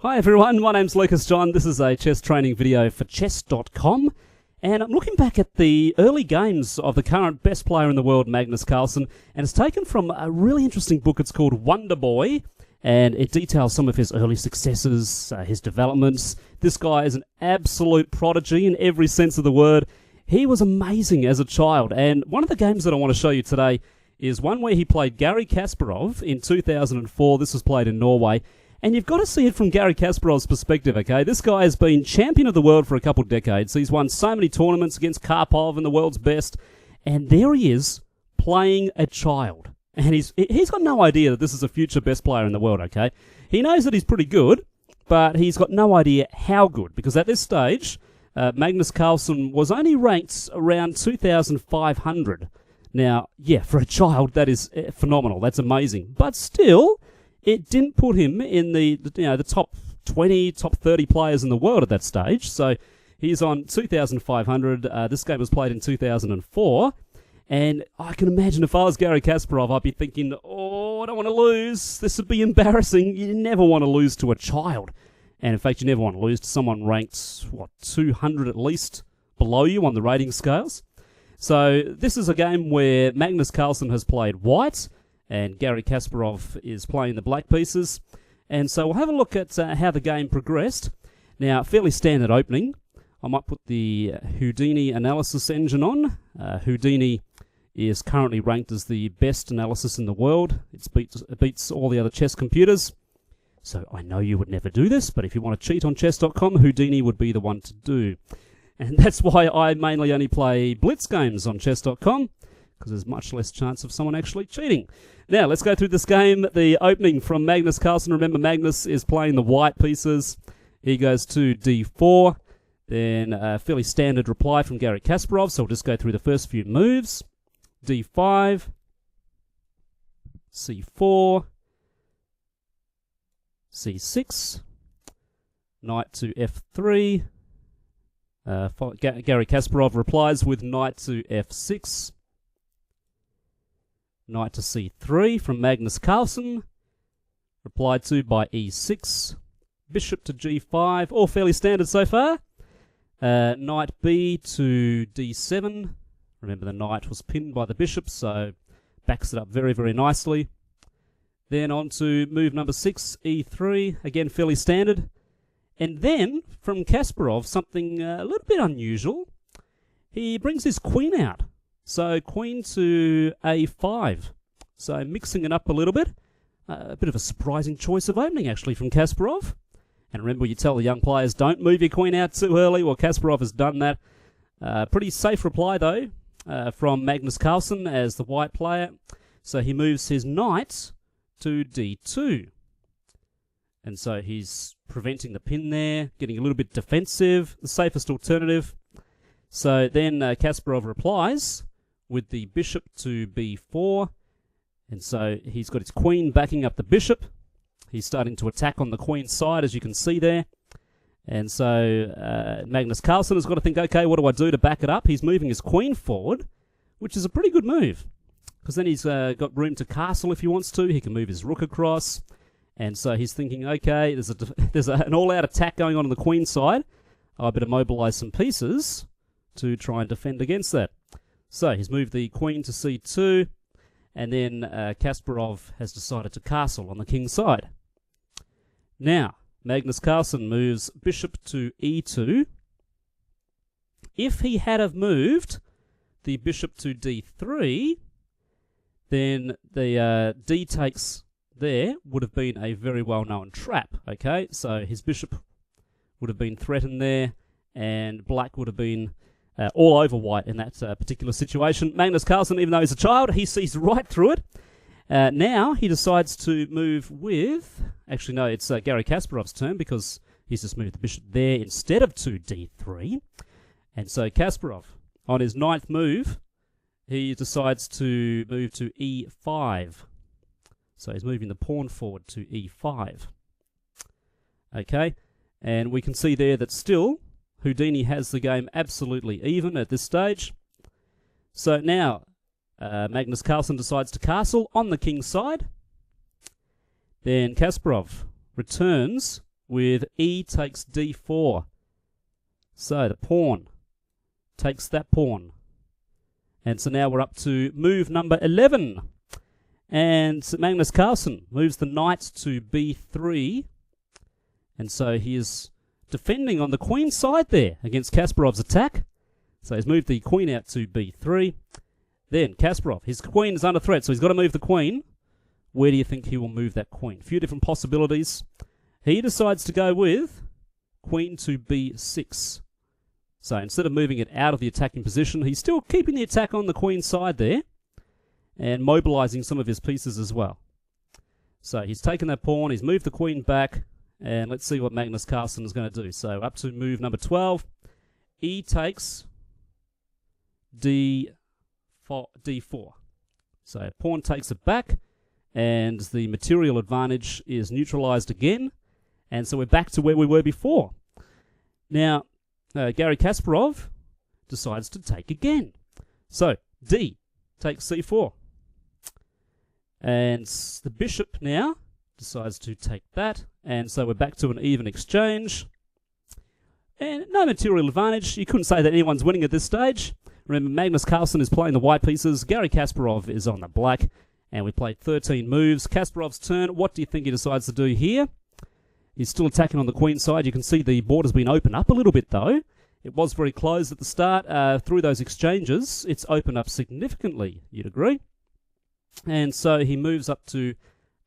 Hi everyone, my name's Lukas Jon. This is a chess training video for chess.com, and I'm looking back at the early games of the current best player in the world, Magnus Carlsen, and it's taken from a really interesting book. It's called Wonder Boy, and it details some of his early successes, his developments. This guy is an absolute prodigy in every sense of the word. He was amazing as a child, and one of the games that I want to show you today is one where he played Garry Kasparov in 2004. This was played in Norway. And you've got to see it from Garry Kasparov's perspective, okay? This guy has been champion of the world for a couple of decades. He's won so many tournaments against Karpov and the world's best. And there he is, playing a child. And he's got no idea that this is a future best player in the world, okay? He knows that he's pretty good, but he's got no idea how good. Because at this stage, Magnus Carlsen was only ranked around 2,500. Now, yeah, for a child, that is phenomenal. That's amazing. But still, it didn't put him in the top 20, top 30 players in the world at that stage. So he's on 2,500. This game was played in 2004. And I can imagine if I was Garry Kasparov, I'd be thinking, oh, I don't want to lose. This would be embarrassing. You never want to lose to a child. And in fact, you never want to lose to someone ranked, 200 at least below you on the rating scales. So this is a game where Magnus Carlsen has played white, and Garry Kasparov is playing the black pieces. And so we'll have a look at how the game progressed. Now, fairly standard opening. I might put the Houdini analysis engine on. Houdini is currently ranked as the best analysis in the world. It beats all the other chess computers. So I know you would never do this, but if you want to cheat on chess.com, Houdini would be the one to do. And that's why I mainly only play blitz games on chess.com, because there's much less chance of someone actually cheating. Now, let's go through this game. The opening from Magnus Carlsen. Remember, Magnus is playing the white pieces. He goes to d4. Then a fairly standard reply from Garry Kasparov, so we'll just go through the first few moves. d5, c4, c6, knight to f3. Garry Kasparov replies with knight to f6. Knight to c3 from Magnus Carlsen, replied to by e6. Bishop to g5, all fairly standard so far. Knight b to d7. Remember, the knight was pinned by the bishop, so backs it up very, very nicely. Then on to move number 6, e3, again fairly standard. And then, from Kasparov, something a little bit unusual. He brings his queen out. So, queen to a5. So, mixing it up a little bit. A bit of a surprising choice of opening, actually, from Kasparov. And remember, you tell the young players, don't move your queen out too early. Well, Kasparov has done that. Pretty safe reply, though, from Magnus Carlsen as the white player. So, he moves his knight to d2. And so he's preventing the pin there, getting a little bit defensive, the safest alternative. So then Kasparov replies with the bishop to b4. And so he's got his queen backing up the bishop. He's starting to attack on the queen's side, as you can see there. And so Magnus Carlsen has got to think, okay, what do I do to back it up? He's moving his queen forward, which is a pretty good move, because then he's got room to castle if he wants to. He can move his rook across. And so he's thinking, okay, there's an all-out attack going on the queen side. I better mobilize some pieces to try and defend against that. So he's moved the queen to c2, and then Kasparov has decided to castle on the king's side. Now, Magnus Carlsen moves bishop to e2. If he had have moved the bishop to d3, then the d takes there would have been a very well-known trap, okay? So his bishop would have been threatened there, and black would have been all over white in that particular situation. Magnus Carlsen, even though he's a child, he sees right through it. Now he decides to move with... Actually, no, it's Garry Kasparov's turn, because he's just moved the bishop there instead of to d3. And so Kasparov, on his ninth move, he decides to move to e5. So he's moving the pawn forward to e5. Okay, and we can see there that still Houdini has the game absolutely even at this stage. So now Magnus Carlsen decides to castle on the king's side. Then Kasparov returns with e takes d4. So the pawn takes that pawn. And so now we're up to move number 11. And Magnus Carlson moves the knight to b3. And so he is defending on the queen side there against Kasparov's attack. So he's moved the queen out to b3. Then Kasparov, his queen is under threat, so he's got to move the queen. Where do you think he will move that queen? A few different possibilities. He decides to go with queen to b6. So instead of moving it out of the attacking position, he's still keeping the attack on the queen side there and mobilizing some of his pieces as well. So he's taken that pawn, he's moved the queen back, and let's see what Magnus Carlson is going to do. So up to move number 12, e takes d4. So pawn takes it back, and the material advantage is neutralized again, and so we're back to where we were before. Now, Garry Kasparov decides to take again. So d takes c4. And the bishop now decides to take that, and so we're back to an even exchange. And no material advantage. You couldn't say that anyone's winning at this stage. Remember, Magnus Carlson is playing the white pieces. Garry Kasparov is on the black, and we played 13 moves. Kasparov's turn. What do you think he decides to do here? He's still attacking on the queen side. You can see the board has been opened up a little bit, though. It was very closed at the start. Through those exchanges, it's opened up significantly, you'd agree. And so he moves up to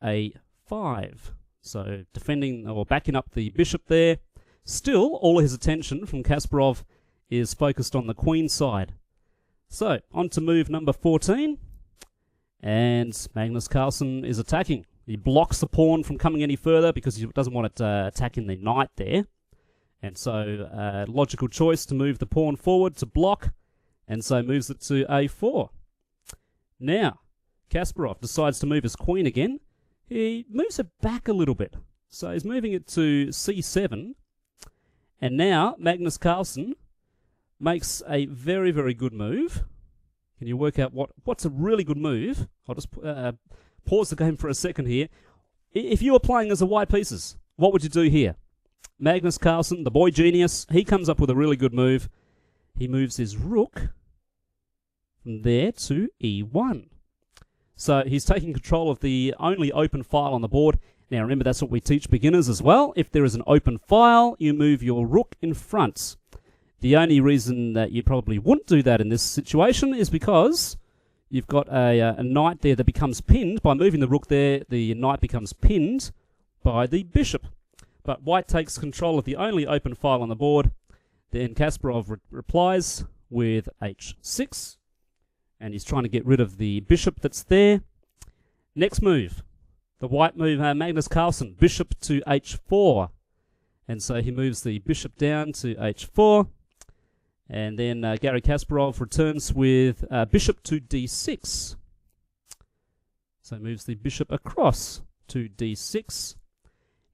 a5. So defending or backing up the bishop there. Still, all his attention from Kasparov is focused on the queen side. So, on to move number 14. And Magnus Carlson is attacking. He blocks the pawn from coming any further because he doesn't want it attacking the knight there. And so, logical choice to move the pawn forward to block. And so moves it to a4. Now, Kasparov decides to move his queen again. He moves it back a little bit. So he's moving it to c7. And now, Magnus Carlson makes a very, very good move. Can you work out what's a really good move? I'll just pause the game for a second here. If you were playing as a white pieces, what would you do here? Magnus Carlson, the boy genius, he comes up with a really good move. He moves his rook from there to e1. So he's taking control of the only open file on the board. Now remember, that's what we teach beginners as well. If there is an open file, you move your rook in front. The only reason that you probably wouldn't do that in this situation is because you've got a knight there that becomes pinned. By moving the rook there, the knight becomes pinned by the bishop. But white takes control of the only open file on the board. Then Kasparov replies with h6. And he's trying to get rid of the bishop that's there. Next move. The white move, Magnus Carlson, bishop to h4. And so he moves the bishop down to h4. And then Garry Kasparov returns with bishop to d6. So moves the bishop across to d6.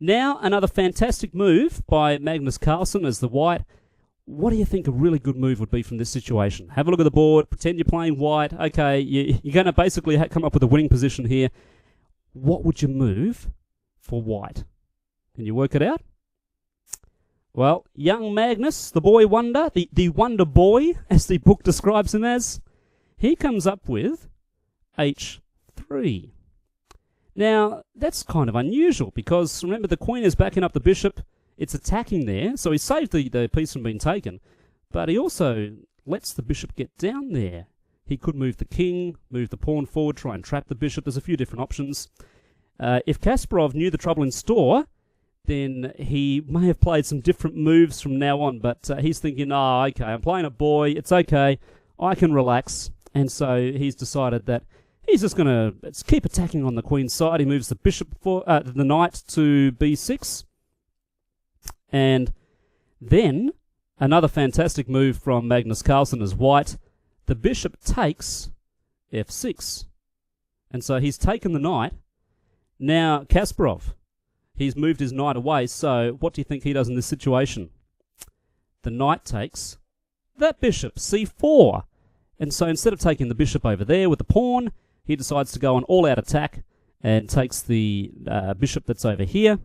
Now another fantastic move by Magnus Carlson as the white. What do you think a really good move would be from this situation? Have a look at the board. Pretend you're playing white. Okay, you're going to basically come up with a winning position here. What would you move for white? Can you work it out? Well, young Magnus, the boy wonder, the wonder boy, as the book describes him as, he comes up with h3. Now, that's kind of unusual because, remember, the queen is backing up the bishop. It's attacking there, so he saved the piece from being taken, but he also lets the bishop get down there. He could move the king, move the pawn forward, try and trap the bishop. There's a few different options. If Kasparov knew the trouble in store, then he may have played some different moves from now on, but he's thinking, oh, okay, I'm playing a boy, it's okay, I can relax. And so he's decided that he's just going to keep attacking on the queen's side. He moves the bishop for the knight to b6. And then another fantastic move from Magnus Carlson as white. The bishop takes f6. And so he's taken the knight. Now Kasparov, he's moved his knight away, so what do you think he does in this situation? The knight takes that bishop, c4. And so instead of taking the bishop over there with the pawn, he decides to go on all-out attack and takes the bishop that's over here.